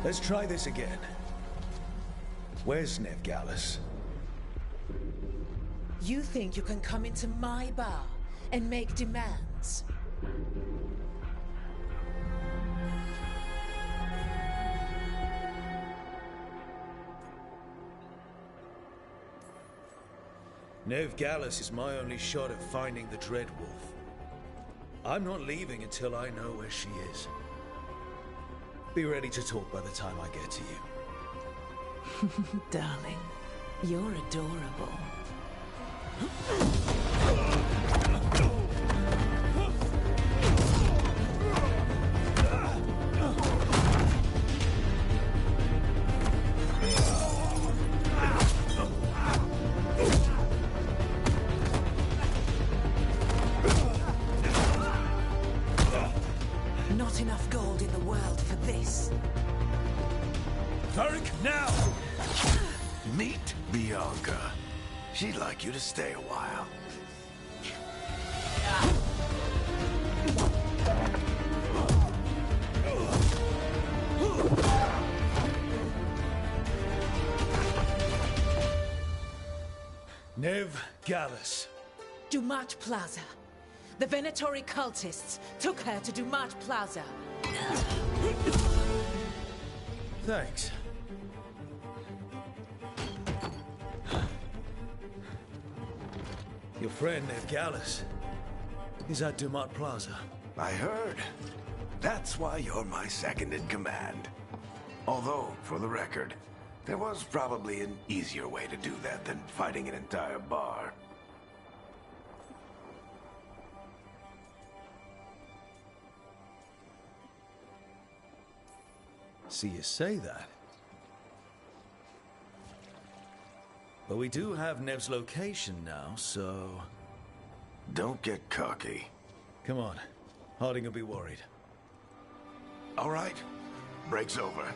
Let's try this again. Where's Veilguard? You think you can come into my bar and make demands? Veilguard is my only shot at finding the Dread Wolf. I'm not leaving until I know where she is. Be ready to talk by the time I get to you. Darling, you're adorable. Not enough gold in the world for this. Varric, now! Meet Bianca. She'd like you to stay a while. Veilguard. Dumat Plaza. The Venatori cultists took her to Dumat Plaza. Thanks. Your friend Veilguard is at Dumat Plaza. I heard. That's why you're my second in command. Although, for the record, there was probably an easier way to do that than fighting an entire bar. See you say that. But we do have Nev's location now, so... Don't get cocky. Come on. Harding will be worried. All right. Break's over.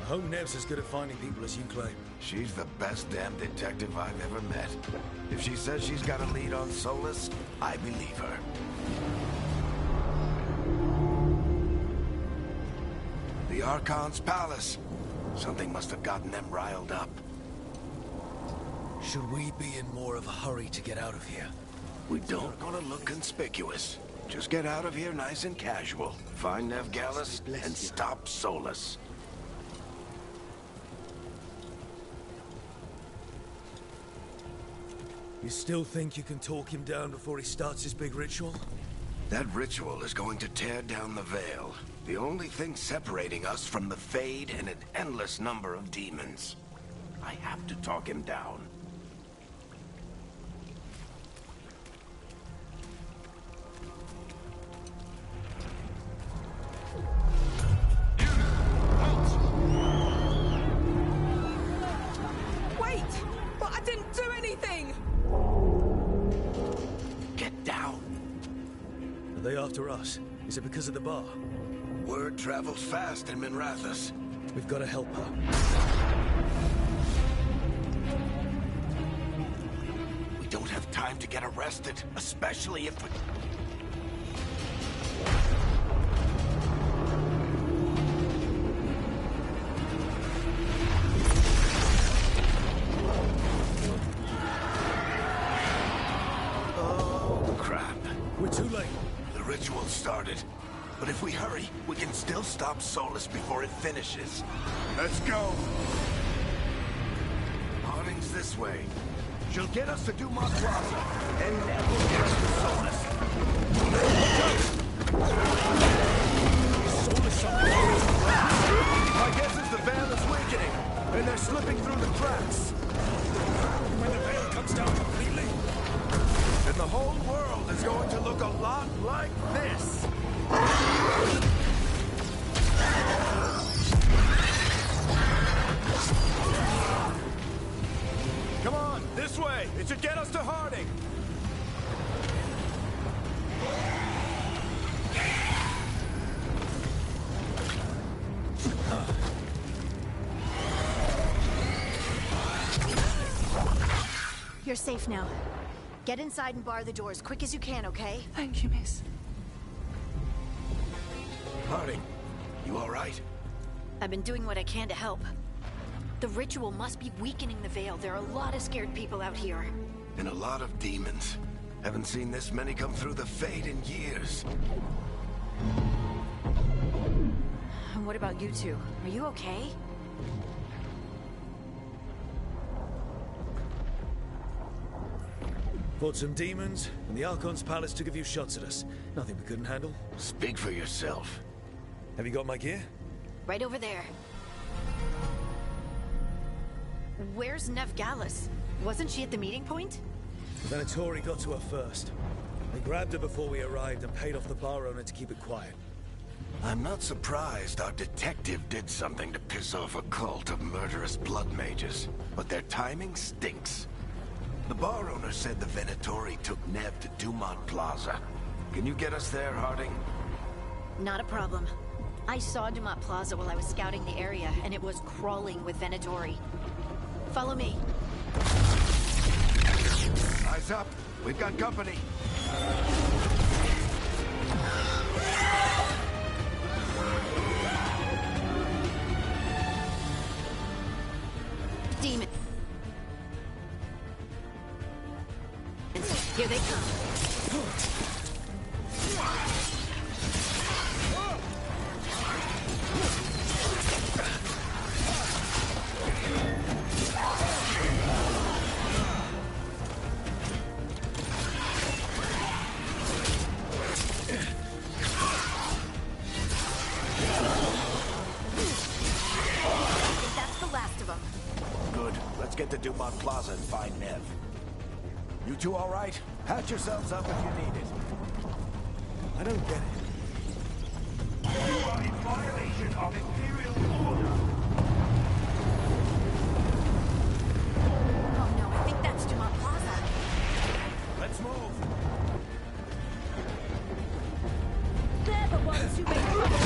I hope Nev's as good at finding people as you claim. She's the best damn detective I've ever met. If she says she's got a lead on Solus, I believe her. The Archon's palace. Something must have gotten them riled up. Should we be in more of a hurry to get out of here? We don't want to look conspicuous. Just get out of here nice and casual. Find Veilguard and stop Solus. You still think you can talk him down before he starts his big ritual? That ritual is going to tear down the veil. The only thing separating us from the Fade and an endless number of demons. I have to talk him down. Wait! But I didn't do anything! Get down. Are they after us? Is it because of the bar? Word travels fast in Minrathous. We've got to help her. We don't have time to get arrested, especially if we... Oh, crap. We're too late. The ritual started. But if we hurry, we can still stop Solus before it finishes. Let's go! Harding's this way. She'll get us to Dumat Plaza, and then we'll get to Solus. Solus on the My guess is the veil is weakening, and they're slipping through the cracks. When the veil comes down completely, And the whole world is going to look a lot like this. Come on, this way. It should get us to Harding. You're safe now. Get inside and bar the door as quick as you can, okay? Thank you, miss. Harding, you all right? I've been doing what I can to help. The ritual must be weakening the Veil. There are a lot of scared people out here. And a lot of demons. Haven't seen this many come through the Fade in years. And what about you two? Are you okay? Fought some demons, and the Archon's palace took a few shots at us. Nothing we couldn't handle. Speak for yourself. Have you got my gear? Right over there. Where's Nev Gallus? Wasn't she at the meeting point? The Venatori got to her first. They grabbed her before we arrived and paid off the bar owner to keep it quiet. I'm not surprised our detective did something to piss off a cult of murderous blood mages, but their timing stinks. The bar owner said the Venatori took Nev to Dumont Plaza. Can you get us there, Harding? Not a problem. I saw Dumont Plaza while I was scouting the area, and it was crawling with Venatori. Follow me. Eyes up. We've got company. Demon. Here they come. Get to Dumont Plaza and find Nev. You two all right? Patch yourselves up if you need it. I don't get it. You are in violation of Imperial order. Oh no, I think that's Dumont Plaza. Let's move. They're the ones who make trouble.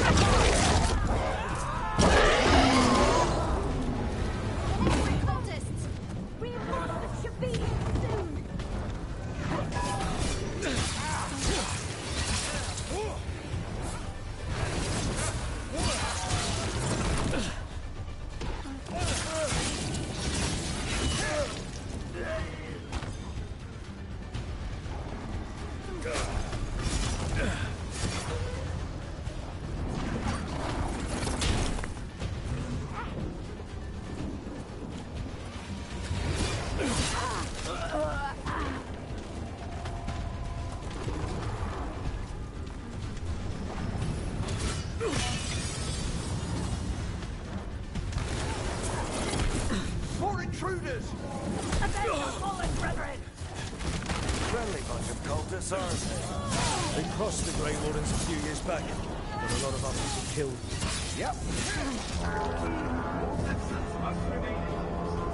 Intruders! Friendly bunch of cultists, aren't they? They crossed the Grey Wardens a few years back, but a lot of our people killed. Yep. More citizens must remain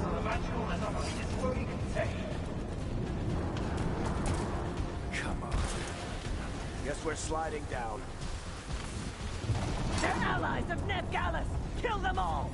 so the magical anomaly is fully contained. Come on. Guess we're sliding down. They're allies of Nev Gallus! Kill them all!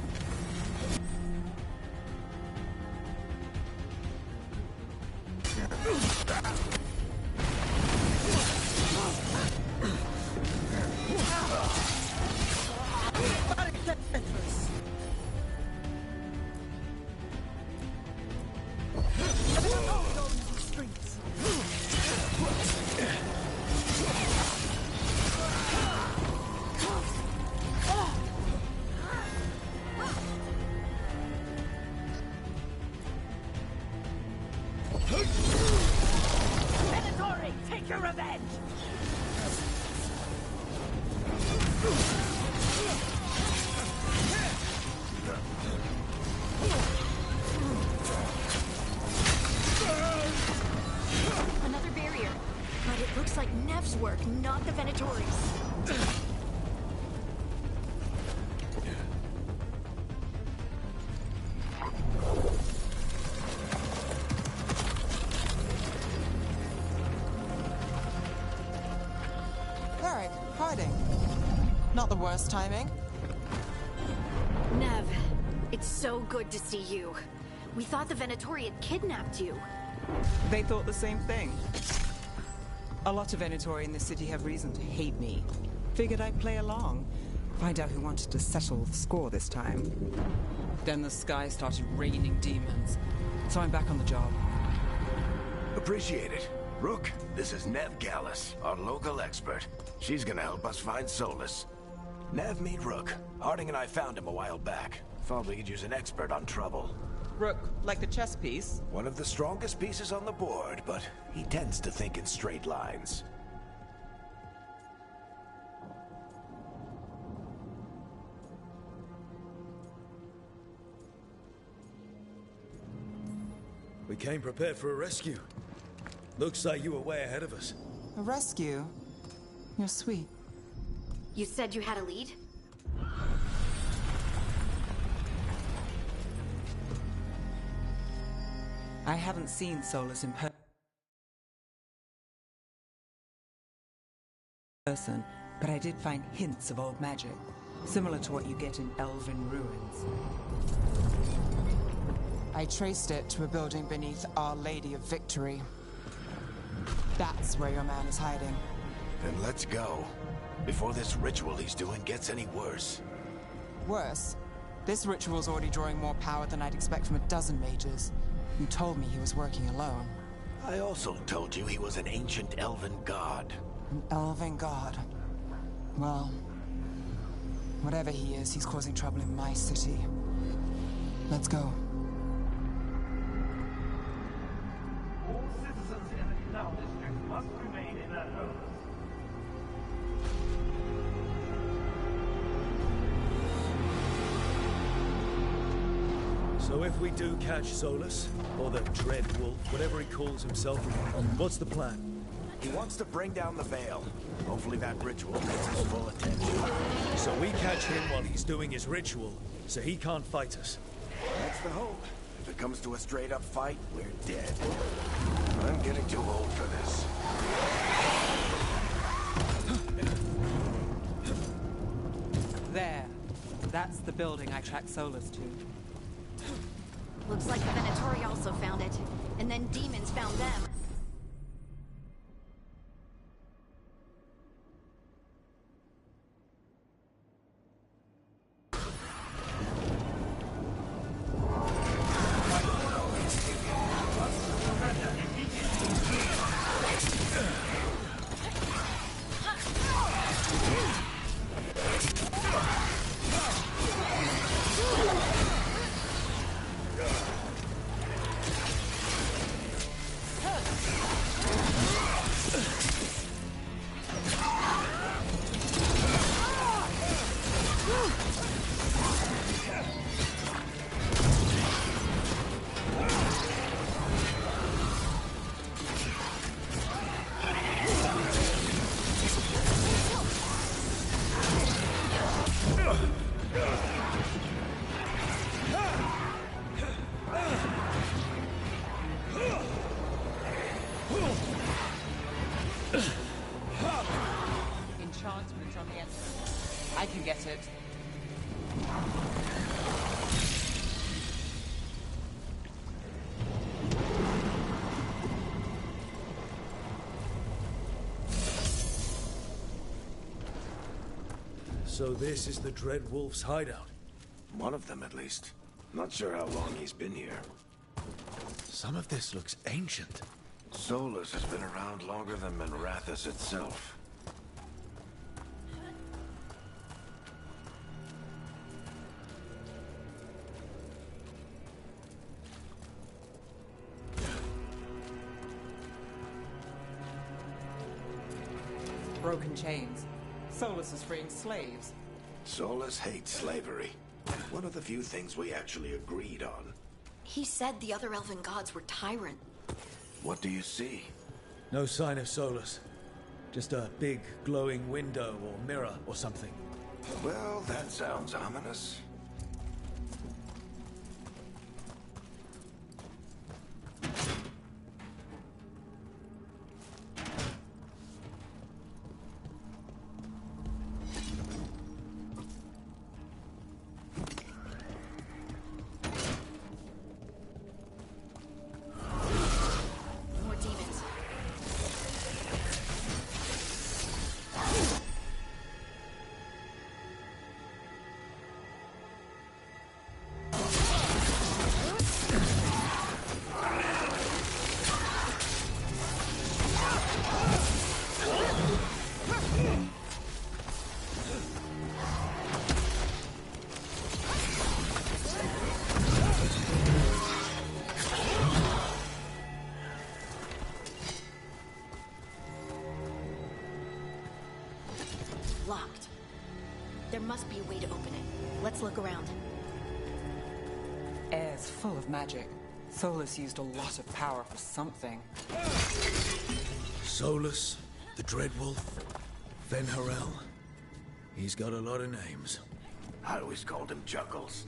Venatori, take your revenge! Another barrier. But it looks like Nev's work, not the Venatori's. Hiding. Not the worst timing. Nev, it's so good to see you. We thought the Venatori had kidnapped you. They thought the same thing. A lot of Venatori in this city have reason to hate me. Figured I'd play along. Find out who wanted to settle the score this time. Then the sky started raining demons. So I'm back on the job. Appreciate it. Rook, this is Nev Gallus, our local expert. She's gonna help us find Solus. Nev, meet Rook. Harding and I found him a while back. Thought we could use an expert on trouble. Rook, like the chess piece? One of the strongest pieces on the board, but he tends to think in straight lines. We came prepared for a rescue. Looks like you were way ahead of us. A rescue? You're sweet. You said you had a lead? I haven't seen Solus in person, but I did find hints of old magic, similar to what you get in elven ruins. I traced it to a building beneath Our Lady of Victory. That's where your man is hiding. Then let's go. Before this ritual he's doing gets any worse. Worse, this ritual's already drawing more power than I'd expect from a dozen mages. You told me he was working alone. I also told you he was an ancient elven god. An elven god. Well, whatever he is, he's causing trouble in my city. Let's go. All citizens in the Canal District must remain in their homes. So if we do catch Solus, or the Dread Wolf, whatever he calls himself, what's the plan? He wants to bring down the Veil. Hopefully that ritual gets his full attention. So we catch him while he's doing his ritual, so he can't fight us. That's the hope. If it comes to a straight-up fight, we're dead. I'm getting too old for this. There. That's the building I tracked Solus to. Looks like the Venatori also found it. And then demons found them. Enchantment on the entrance. I can get it. So this is the Dread Wolf's hideout. One of them, at least. Not sure how long he's been here. Some of this looks ancient. Solus has been around longer than Minrathous itself. Broken chains. Solus is freeing slaves. Solus hates slavery. One of the few things we actually agreed on. He said the other elven gods were tyrant. What do you see? No sign of Solus. Just a big glowing window or mirror or something. Well, that sounds ominous. locked. There must be a way to open it. Let's look around. Air's full of magic. Solus used a lot of power for something. Solus, the Dreadwolf, Venharel. He's got a lot of names. I always called him Juggles.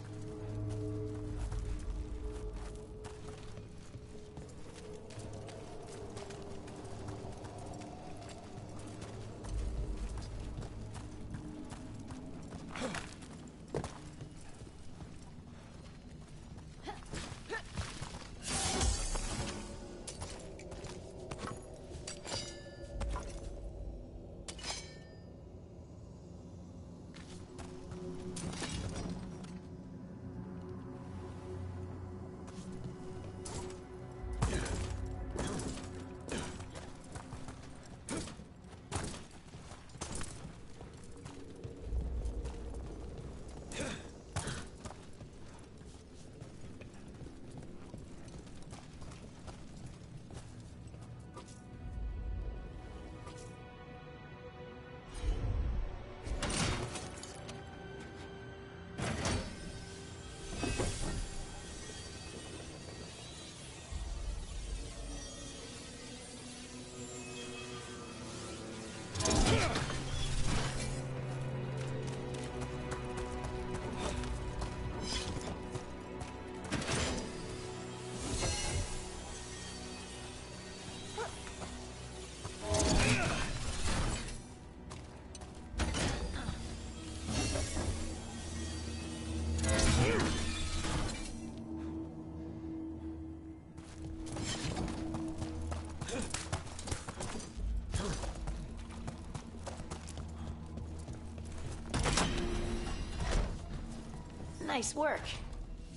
Nice work.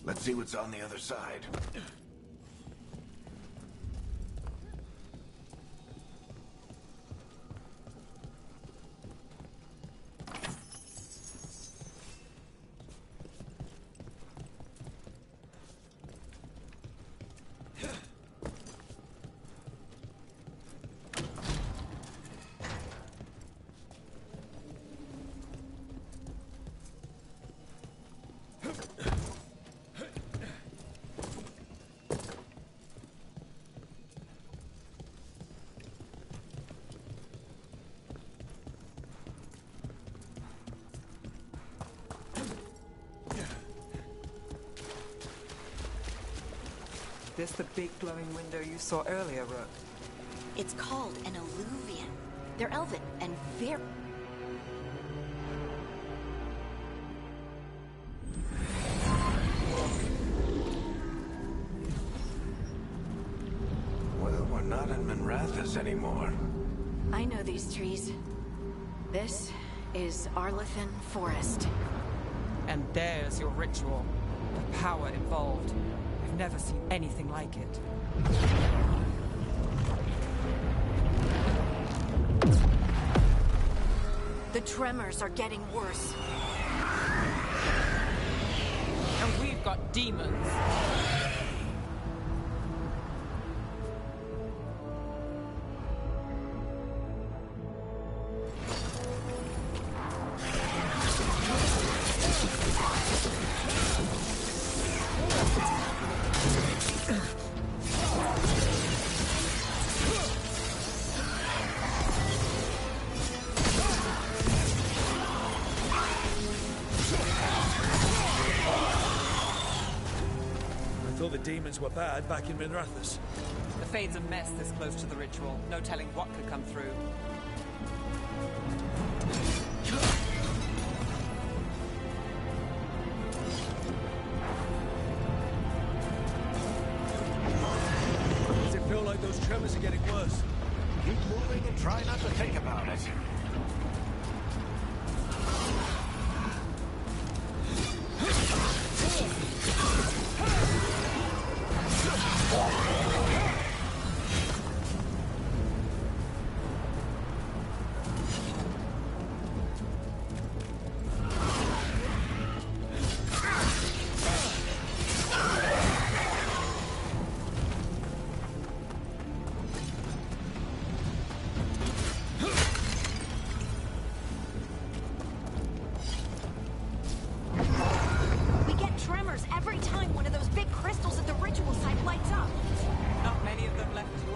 Let's see what's on the other side. This the big glowing window you saw earlier, Rook? It's called an alluvian. They're elven and very... Well, we're not in Minrathous anymore. I know these trees. This is Arlethan Forest. And there's your ritual. The power involved. I've never seen anything like it. The tremors are getting worse. And we've got demons. Demons were bad back in Minrathous. The Fade's a mess this close to the ritual. No telling what could come through. Does it feel like those tremors are getting worse? Keep moving and try not to think about it.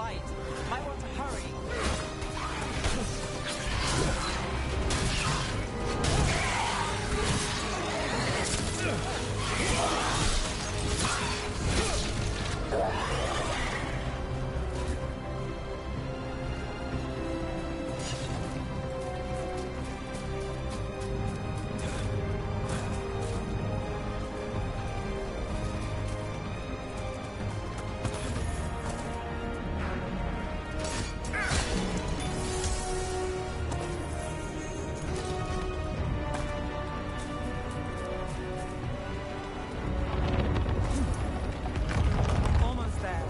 light. Might want to hurry. Almost there.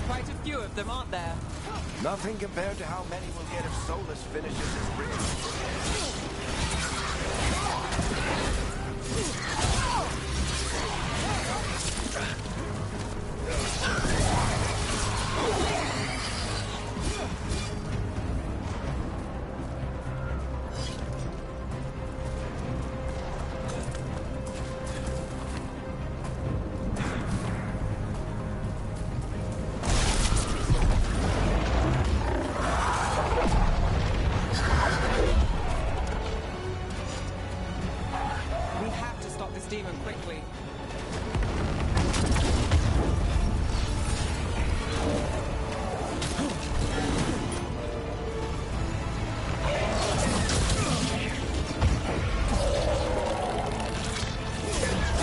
Quite a few of them, aren't there? Nothing compared to how many we'll get if Solus finishes his ritual. We have to stop this demon quickly.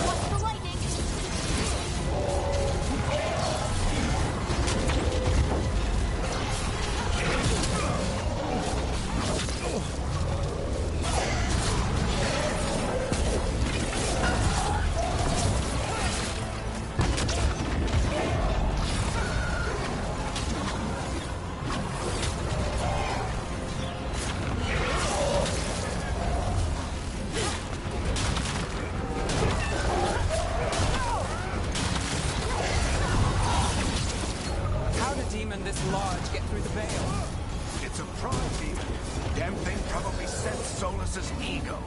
Watch the lightning! How'd a demon this large get through the veil? It's a prime demon. Damn thing probably sensed Solus's ego.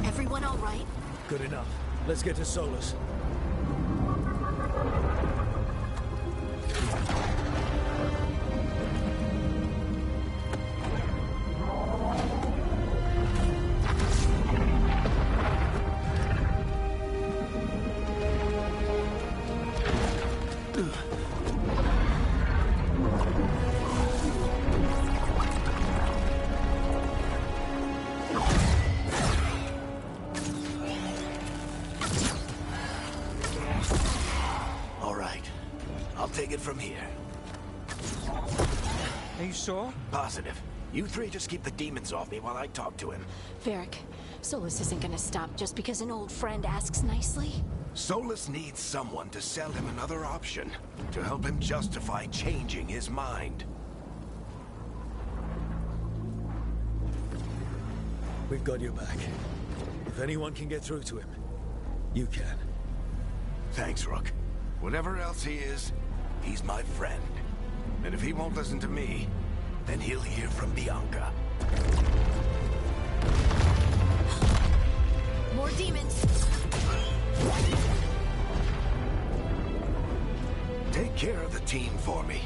Everyone all right? Good enough. Let's get to Solus. All right. I'll take it from here. Are you sure? Positive. You three just keep the demons off me while I talk to him. Varric, Solus isn't gonna stop just because an old friend asks nicely. Solus needs someone to sell him another option, to help him justify changing his mind. We've got your back. If anyone can get through to him, you can. Thanks, Rook. Whatever else he is, he's my friend. And if he won't listen to me, then he'll hear from Bianca. More demons! Take care of the team for me.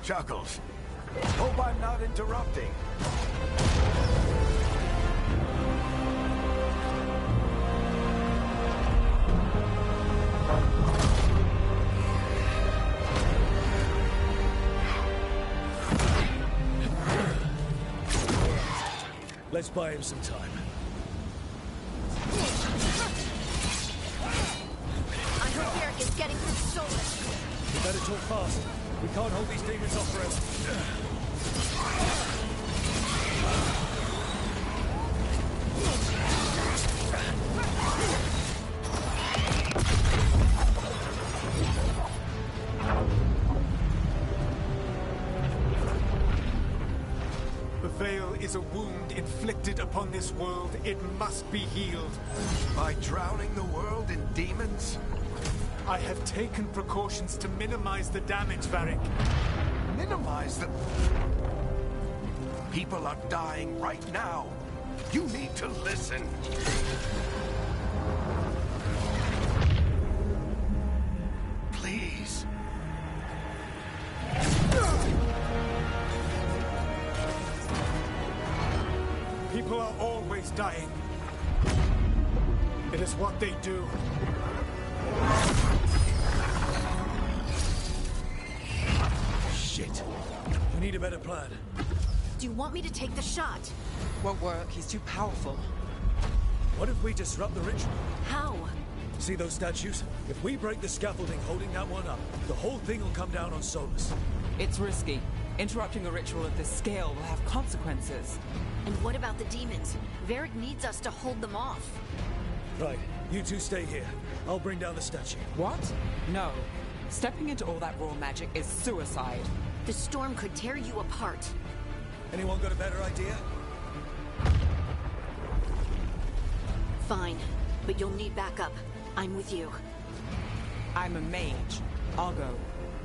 Chuckles. Hope I'm not interrupting. Let's buy him some time. I heard Varric is getting through Solus. We better talk fast. We can't hold these demons off forever. The Veil is a wound inflicted upon this world. It must be healed. By drowning the world in demons? I have taken precautions to minimize the damage, Varric. Minimize the... People are dying right now. You need to listen. Please. People are always dying. It is what they do. Shit. We need a better plan. Do you want me to take the shot? Won't work. He's too powerful. What if we disrupt the ritual? How? See those statues? If we break the scaffolding holding that one up, the whole thing will come down on Solus. It's risky. Interrupting a ritual of this scale will have consequences. And what about the demons? Varric needs us to hold them off. Right, you two stay here. I'll bring down the statue. What? No. Stepping into all that raw magic is suicide. The storm could tear you apart. Anyone got a better idea? Fine, but you'll need backup. I'm with you. I'm a mage. I'll go.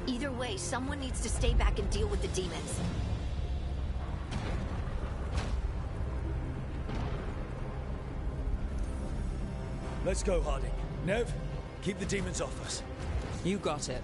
Either way, someone needs to stay back and deal with the demons. Let's go, Harding. Nev, keep the demons off us. You got it.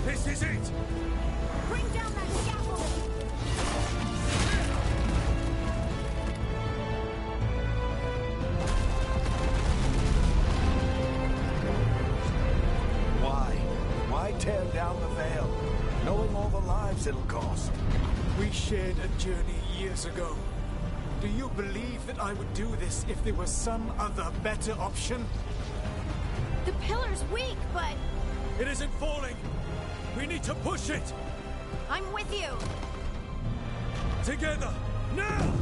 This is it! Bring down that scaffold! Why tear down the Veil? Knowing all the lives it'll cost. We shared a journey years ago. Do you believe that I would do this if there was some other better option? The pillar's weak, but It isn't falling! We need to push it! I'm with you. Together! Now!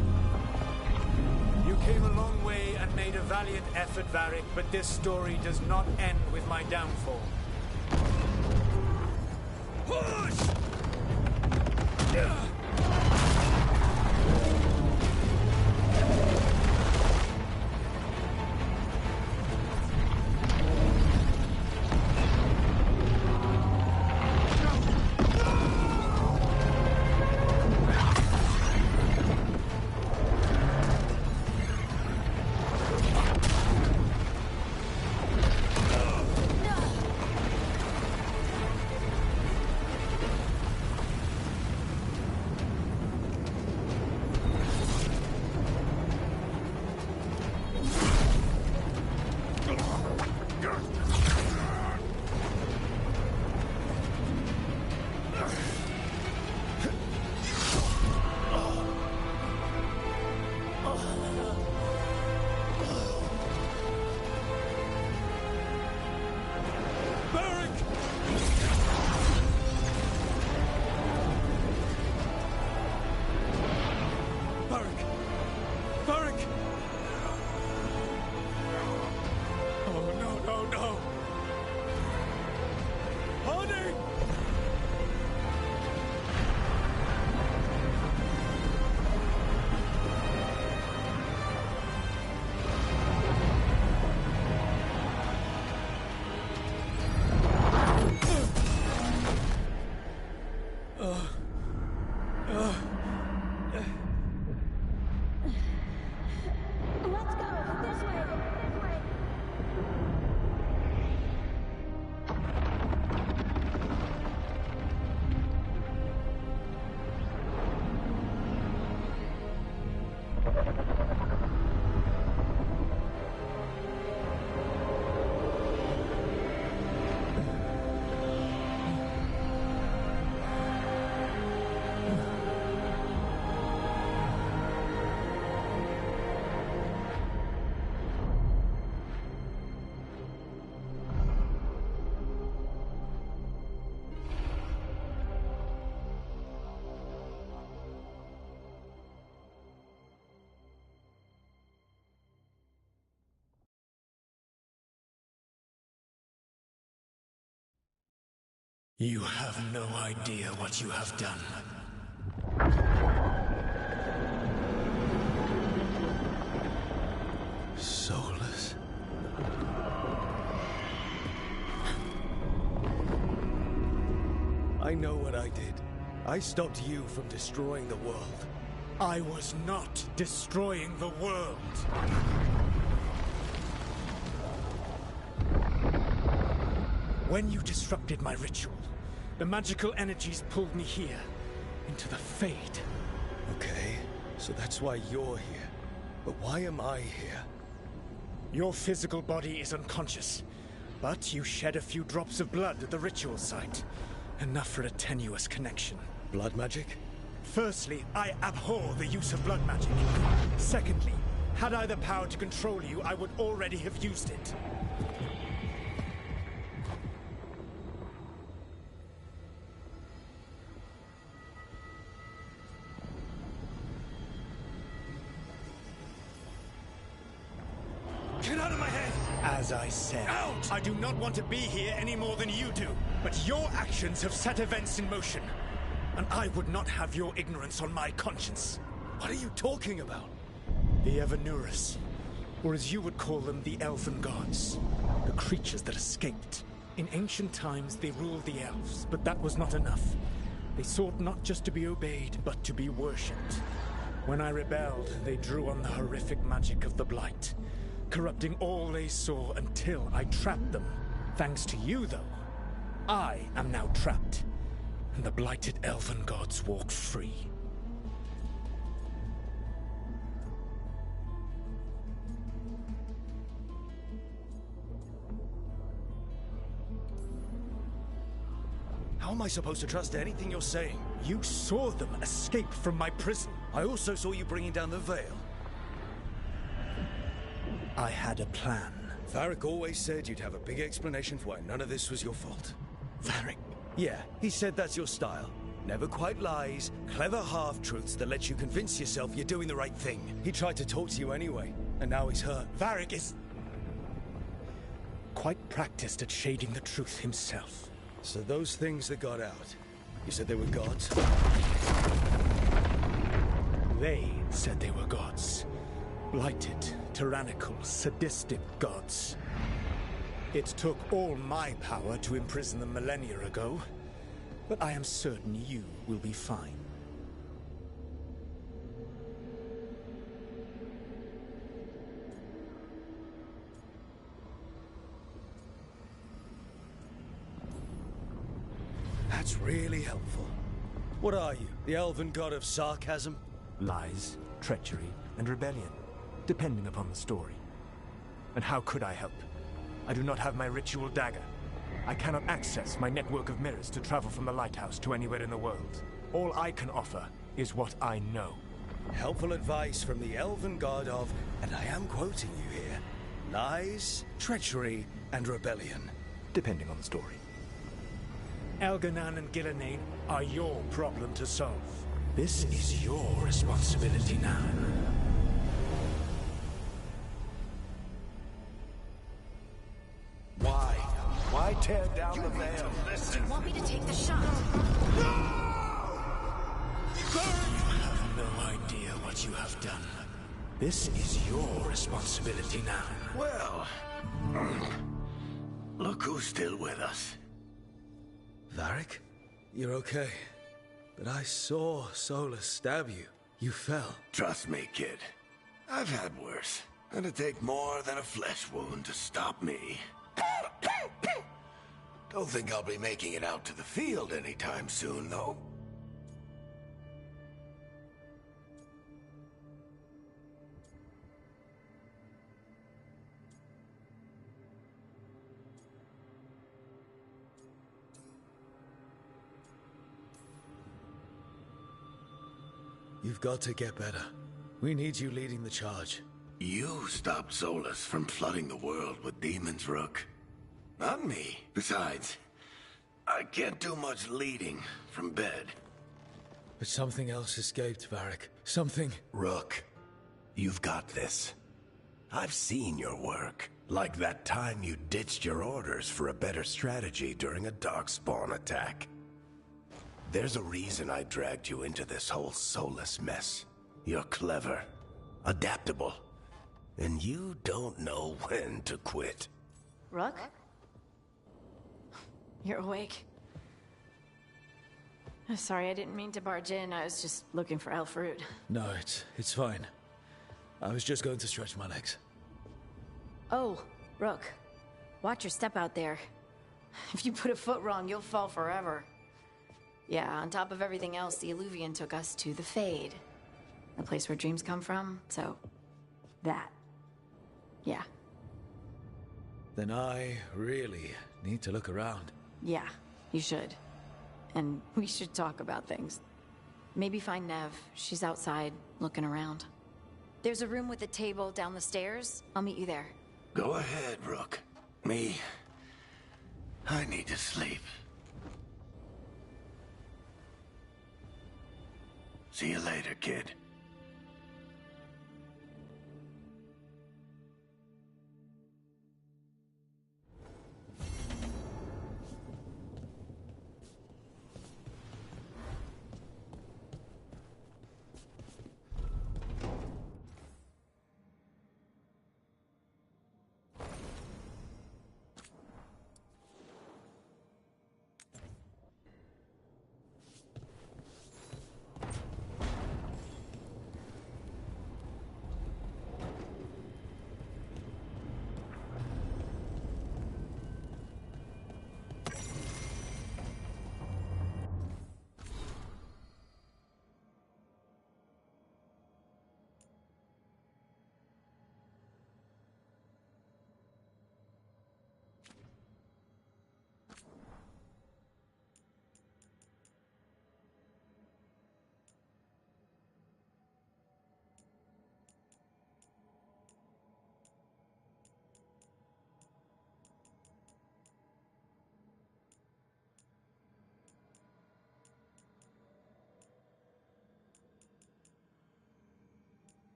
You came a long way and made a valiant effort, Varric, but this story does not end with my downfall. Push! You have no idea what you have done. Soulless. I know what I did. I stopped you from destroying the world. I was not destroying the world. When you disrupted my ritual, the magical energies pulled me here, into the Fade. Okay, so that's why you're here. But why am I here? Your physical body is unconscious, but you shed a few drops of blood at the ritual site. Enough for a tenuous connection. Blood magic? Firstly, I abhor the use of blood magic. Secondly, had I the power to control you, I would already have used it. Get out of my head! As I said, out! I do not want to be here any more than you do. But your actions have set events in motion. And I would not have your ignorance on my conscience. What are you talking about? The Evanurus, or as you would call them, the Elven Gods. The creatures that escaped. In ancient times, they ruled the elves, but that was not enough. They sought not just to be obeyed, but to be worshipped. When I rebelled, they drew on the horrific magic of the Blight, corrupting all they saw until I trapped them. Thanks to you, though, I am now trapped, and the blighted Elven Gods walk free. How am I supposed to trust anything you're saying? You saw them escape from my prison. I also saw you bringing down the veil. I had a plan. Varric always said you'd have a big explanation for why none of this was your fault. Varric? Yeah, he said that's your style. Never quite lies, clever half-truths that let you convince yourself you're doing the right thing. He tried to talk to you anyway, and now he's hurt. Varric is quite practiced at shading the truth himself. So those things that got out, you said they were gods? They said they were gods. Blighted, tyrannical, sadistic gods. It took all my power to imprison them millennia ago, but I am certain you will be fine. That's really helpful. What are you, the elven god of sarcasm? Lies, treachery, and rebellion, depending upon the story. And how could I help? I do not have my ritual dagger. I cannot access my network of mirrors to travel from the lighthouse to anywhere in the world. All I can offer is what I know. Helpful advice from the elven god of, and I am quoting you here, lies, treachery, and rebellion. Depending on the story. Elganan and Gillenane are your problem to solve. This is your responsibility now. Why? Why tear down the veil? Do you want me to take the shot? You have no idea what you have done. This is your responsibility now. Well, look who's still with us. Varric? You're okay. But I saw Solus stab you. You fell. Trust me, kid. I've had worse. It'd take more than a flesh wound to stop me. Don't think I'll be making it out to the field anytime soon, though. You've got to get better. We need you leading the charge. You stopped Solus from flooding the world with demons, Rook. Not me. Besides, I can't do much leading from bed. But something else escaped, Varric. Something... Rook, you've got this. I've seen your work. Like that time you ditched your orders for a better strategy during a darkspawn attack. There's a reason I dragged you into this whole soulless mess. You're clever, adaptable, and you don't know when to quit. Rook? You're awake. Sorry, I didn't mean to barge in. I was just looking for elf fruit. No, it's fine. I was just going to stretch my legs. Oh, Rook. Watch your step out there. If you put a foot wrong, you'll fall forever. Yeah, on top of everything else, the Illuvian took us to the Fade. The place where dreams come from, so... that. Yeah. Then I really need to look around. Yeah, you should. And we should talk about things. Maybe find Nev. She's outside, looking around. There's a room with a table down the stairs. I'll meet you there. Go ahead, Rook. I need to sleep. See you later, kid.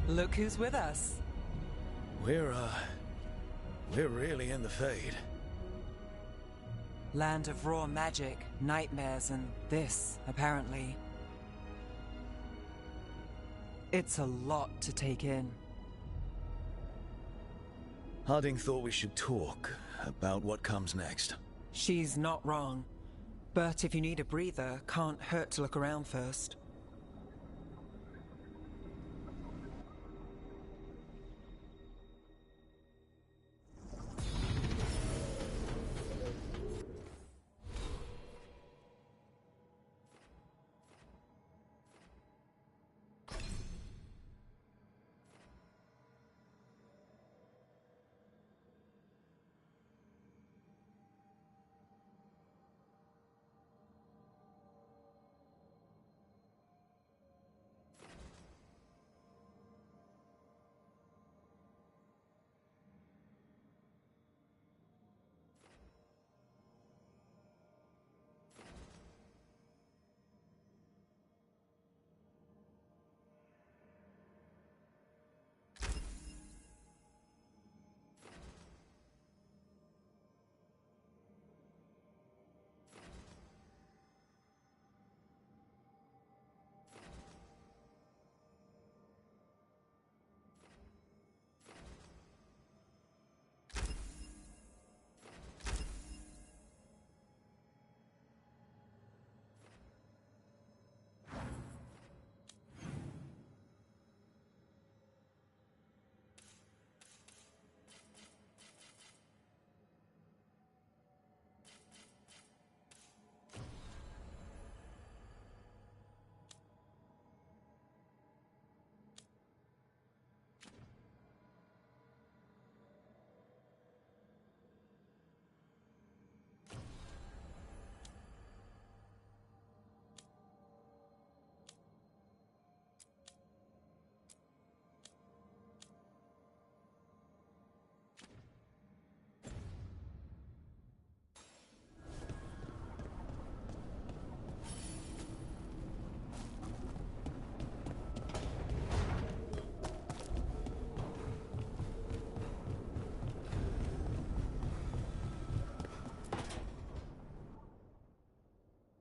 Look who's with us. We're really in the Fade. Land of raw magic, nightmares, and this, apparently. It's a lot to take in. Harding thought we should talk about what comes next. She's not wrong. But if you need a breather, can't hurt to look around first.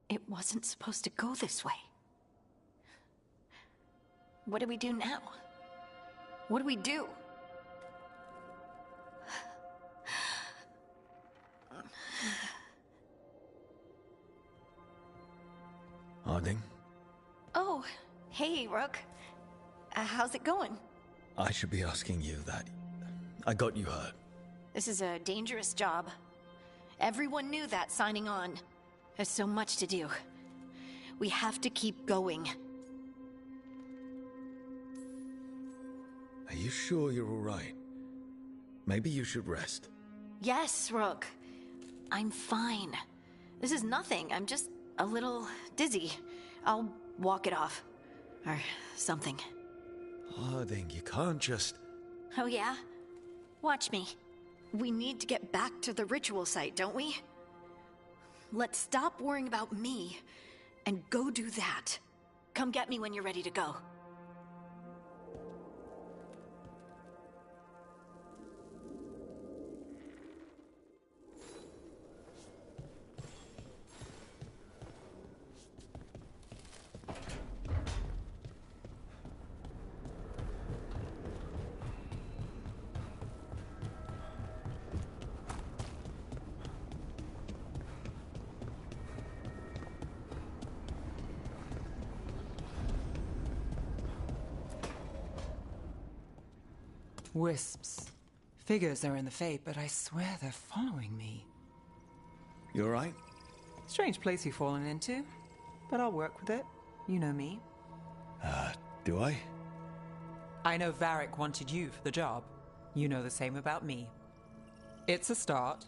It wasn't supposed to go this way. What do we do now? What do we do? Harding, Oh, hey, Rook. How's it going? I should be asking you that. I got you hurt. This is a dangerous job. Everyone knew that signing on. There's so much to do. We have to keep going. Are you sure you're all right? Maybe you should rest. Yes, Rook. I'm fine. This is nothing. I'm just a little dizzy. I'll walk it off. Or something. Harding, you can't just... Oh, yeah? Watch me. We need to get back to the ritual site, don't we? Let's stop worrying about me and go do that. Come get me when you're ready to go. Wisps. Figures are in the Fate, but I swear they're following me. You all right? Strange place you've fallen into, but I'll work with it. You know me. Do I? I know Varric wanted you for the job. You know the same about me. It's a start.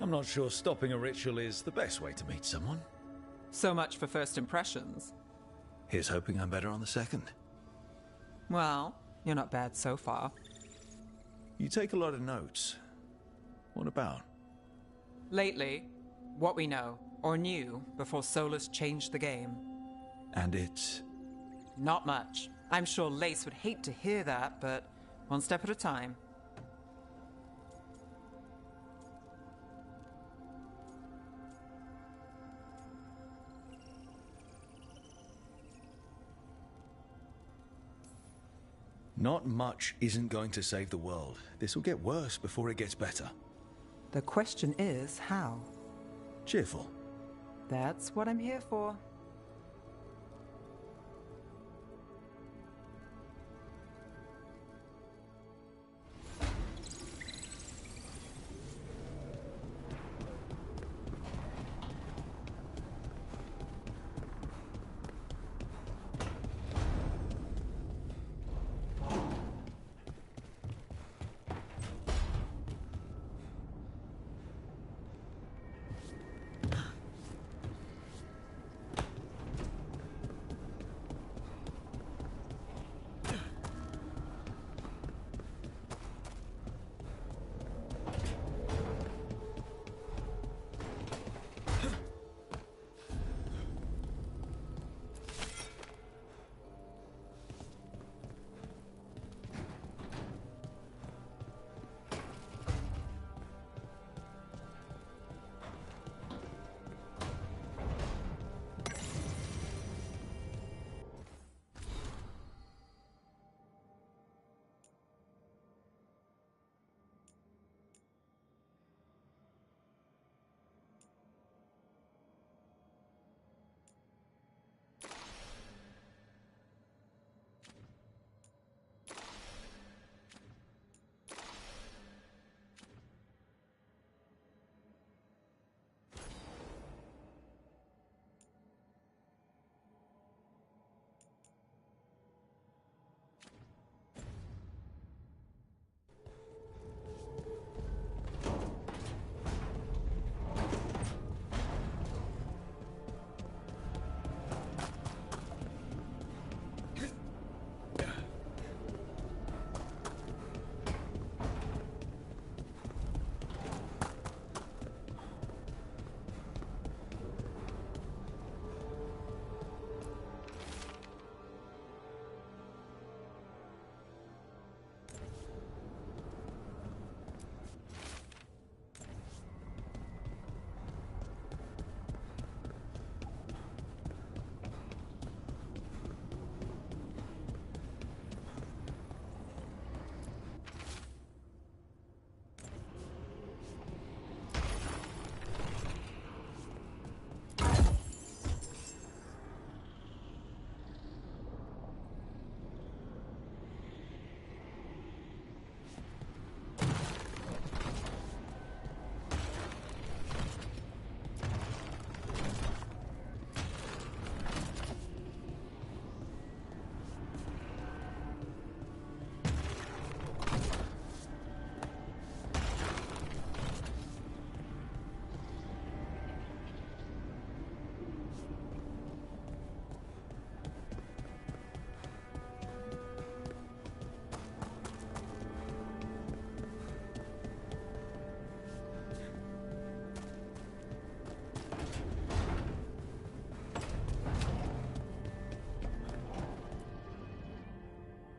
I'm not sure stopping a ritual is the best way to meet someone. So much for first impressions. Here's hoping I'm better on the second. Well, you're not bad so far. You take a lot of notes. What about? Lately, what we know, or knew, before Solus changed the game. And it's... Not much. I'm sure Lace would hate to hear that, but one step at a time. Not much isn't going to save the world. This will get worse before it gets better. The question is, how? Cheerful. That's what I'm here for.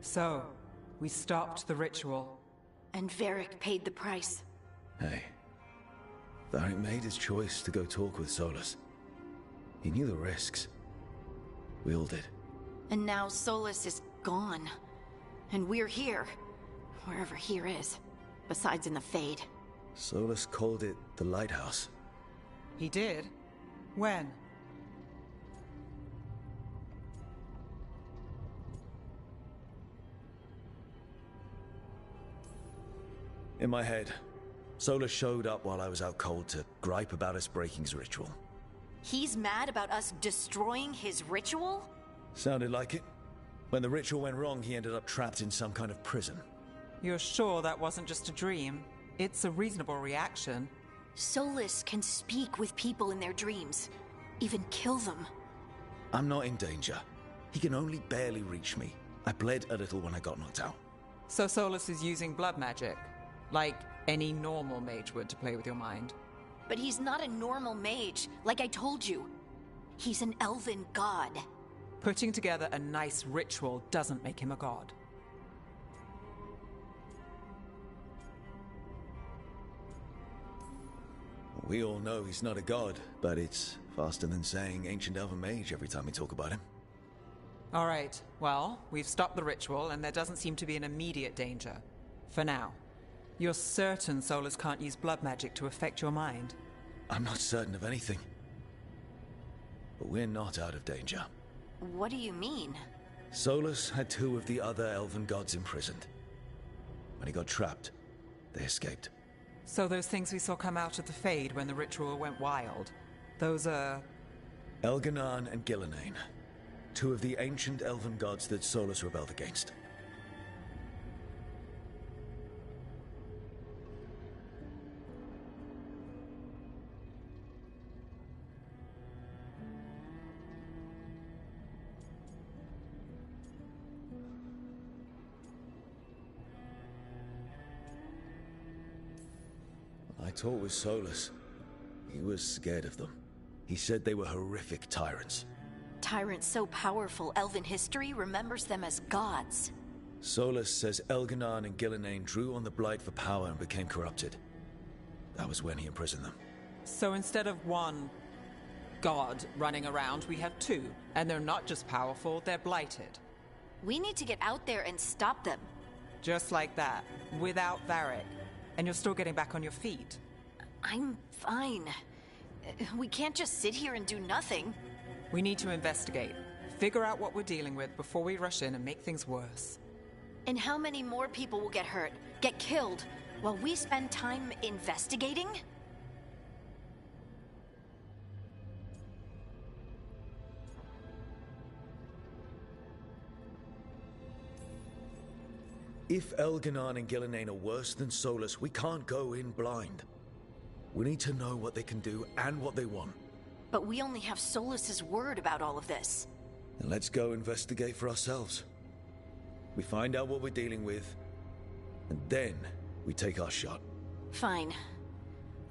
So, we stopped the ritual. And Varric paid the price. Hey, Varric made his choice to go talk with Solus. He knew the risks. We all did. And now Solus is gone. And we're here. Wherever here is. Besides in the Fade. Solus called it the Lighthouse. He did? When? In my head, Solus showed up while I was out cold to gripe about us breaking his ritual. He's mad about us destroying his ritual? Sounded like it. When the ritual went wrong, he ended up trapped in some kind of prison. You're sure that wasn't just a dream? It's a reasonable reaction. Solus can speak with people in their dreams. Even kill them. I'm not in danger. He can only barely reach me. I bled a little when I got knocked out. So Solus is using blood magic? Like any normal mage would to play with your mind? But he's not a normal mage, like I told you. He's an elven god. Putting together a nice ritual doesn't make him a god. We all know he's not a god, but it's faster than saying ancient elven mage every time we talk about him. All right, well, we've stopped the ritual and there doesn't seem to be an immediate danger. For now. You're certain Solus can't use blood magic to affect your mind? I'm not certain of anything. But we're not out of danger. What do you mean? Solus had two of the other elven gods imprisoned. When he got trapped, they escaped. So those things we saw come out of the Fade when the ritual went wild, those are... Elganan and Gillenane. Two of the ancient elven gods that Solus rebelled against. I talked with Solus. He was scared of them. He said they were horrific tyrants. Tyrants so powerful, elven history remembers them as gods. Solus says Elganan and Gillenane drew on the Blight for power and became corrupted. That was when he imprisoned them. So instead of one god running around, we have two. And they're not just powerful, they're blighted. We need to get out there and stop them. Just like that, without Varric. And you're still getting back on your feet. I'm fine. We can't just sit here and do nothing. We need to investigate. Figure out what we're dealing with before we rush in and make things worse. And how many more people will get hurt, get killed, while we spend time investigating? If Elganan and Gillenane are worse than Solus, we can't go in blind. We need to know what they can do and what they want. But we only have Solus's word about all of this. And let's go investigate for ourselves. We find out what we're dealing with, and then we take our shot. Fine.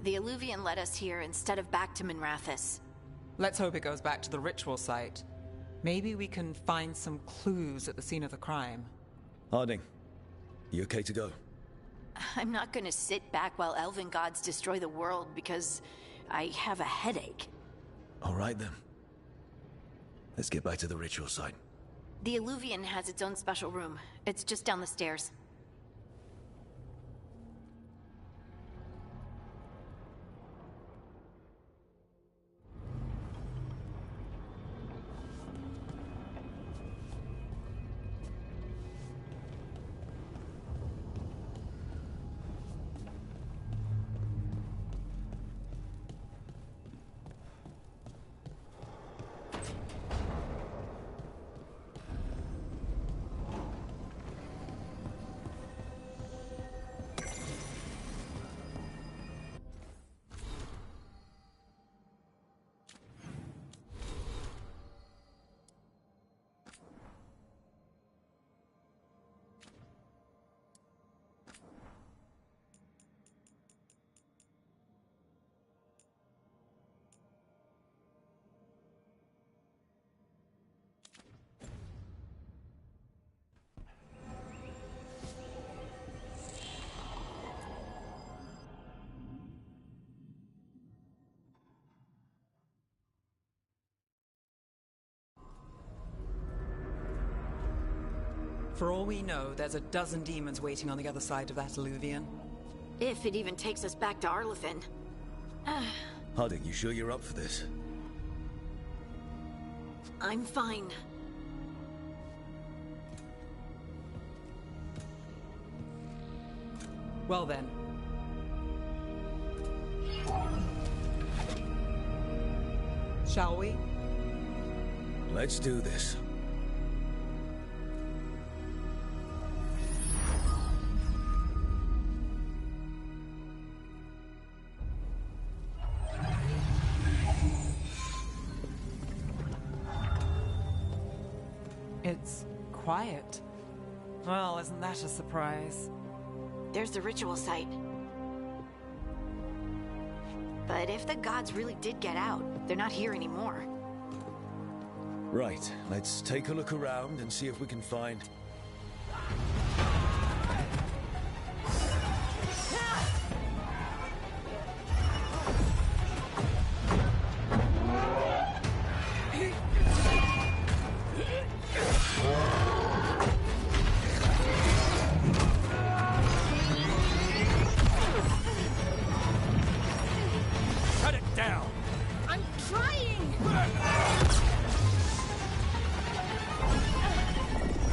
The Illuvian led us here instead of back to Minrathous. Let's hope it goes back to the ritual site. Maybe we can find some clues at the scene of the crime. Harding, you okay to go? I'm not gonna sit back while elven gods destroy the world because I have a headache. All right then. Let's get back to the ritual site. The Illuvian has its own special room. It's just down the stairs. For all we know, there's a dozen demons waiting on the other side of that alluvion. If it even takes us back to Arlethan. Harding, you sure you're up for this? I'm fine. Well then. Shall we? Let's do this. It's quiet. Well, isn't that a surprise? There's the ritual site. But if the gods really did get out, they're not here anymore. Right, let's take a look around and see if we can find... Cut it down! I'm trying!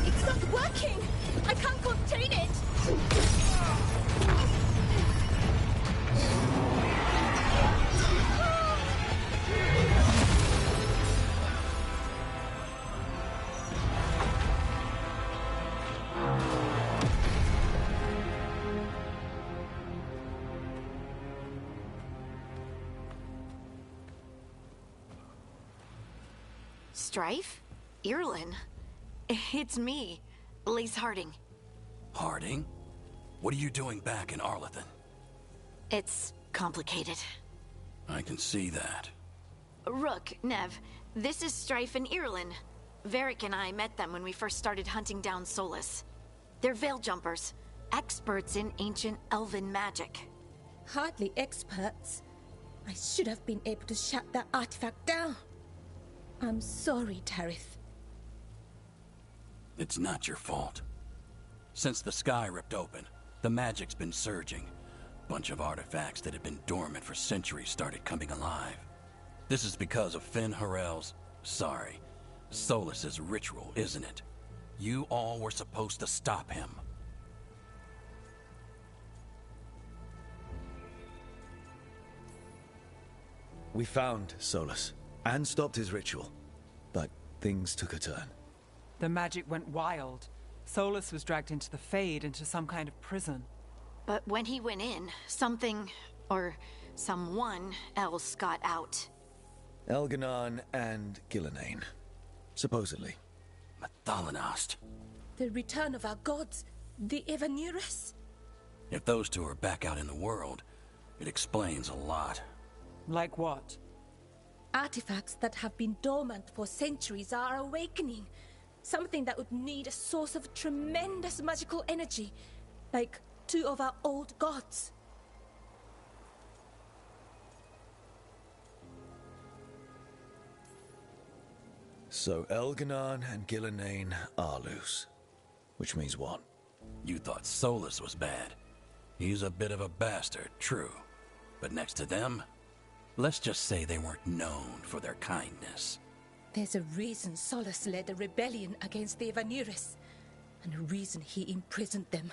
It's not working! I can't contain it! Strife? Irlin? It's me, Lace Harding. Harding? What are you doing back in Arlethan? It's complicated. I can see that. Rook, Nev, this is Strife and Irlin. Varric and I met them when we first started hunting down Solus. They're veil jumpers, experts in ancient elven magic. Hardly experts. I should have been able to shut that artifact down. I'm sorry, Tarith. It's not your fault. Since the sky ripped open, the magic's been surging. Bunch of artifacts that had been dormant for centuries started coming alive. This is because of Finn Harel's... Solus's ritual, isn't it? You all were supposed to stop him. We found Solus, and stopped his ritual. But things took a turn. The magic went wild. Solus was dragged into the Fade, into some kind of prison. But when he went in, something, or someone else got out. Elganon and Gillenane. Supposedly. Mathalanost. The return of our gods, the Evanurus. If those two are back out in the world, it explains a lot. Like what? Artifacts that have been dormant for centuries are awakening. Something that would need a source of tremendous magical energy, like two of our old gods. So Elganon and Gillenane are loose. Which means what? You thought Solus was bad. He's a bit of a bastard, true. But next to them, let's just say they weren't known for their kindness. There's a reason Solus led a rebellion against the Evanurus, and a reason he imprisoned them.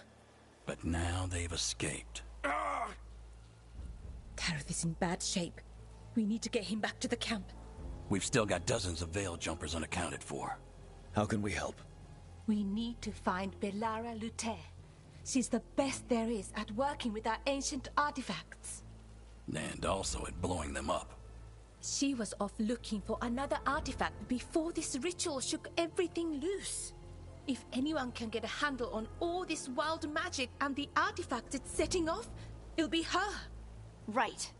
But now they've escaped. Tarith is in bad shape. We need to get him back to the camp. We've still got dozens of veil jumpers unaccounted for. How can we help? We need to find Belara Lute. She's the best there is at working with our ancient artifacts. And also at blowing them up. She was off looking for another artifact before this ritual shook everything loose. If anyone can get a handle on all this wild magic and the artifacts it's setting off, it'll be her. Right.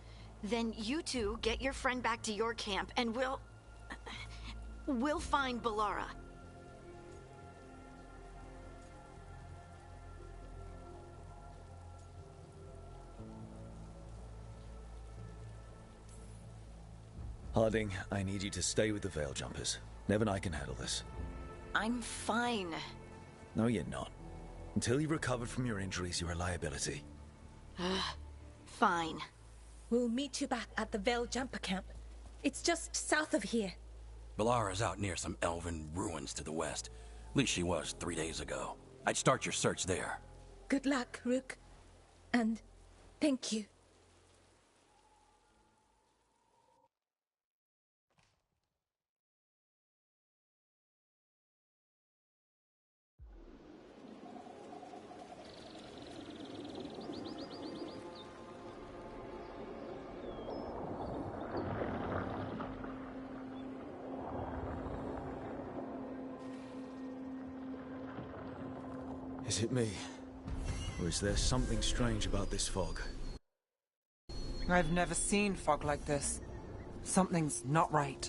Then you two get your friend back to your camp and we'll find Belara. Harding, I need you to stay with the Veil Jumpers. Nev and I can handle this. I'm fine. No, you're not. Until you recovered from your injuries, you're a liability. Fine. We'll meet you back at the Veil Jumper Camp. It's just south of here. Balara's out near some elven ruins to the west. At least she was 3 days ago. I'd start your search there. Good luck, Rook. And thank you. Is it me? Or is there something strange about this fog? I've never seen fog like this. Something's not right.